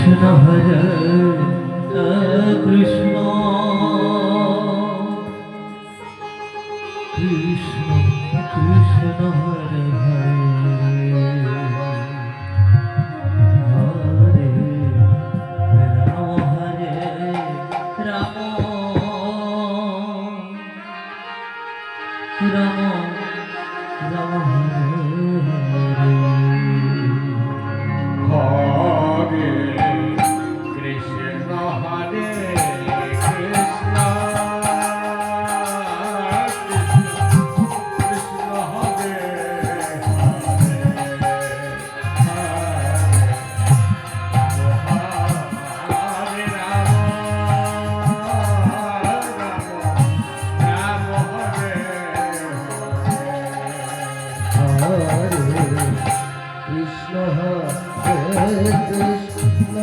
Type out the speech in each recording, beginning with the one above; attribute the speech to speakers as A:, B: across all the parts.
A: কৃষ্ণ হরে কৃষ্ণ কৃষ্ণ কৃষ্ণ হরে হরে হরে রাম হরে রাম রাম রাম হরে
B: হরে কৃষ্ণ হরে কৃষ্ণ কৃষ্ণ হরে হরে রাম রাম হরে
A: কৃষ্ণ হরে কৃষ্ণ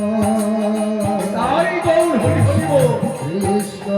B: তাই গৌর হরি হরি বল।
A: কৃষ্ণ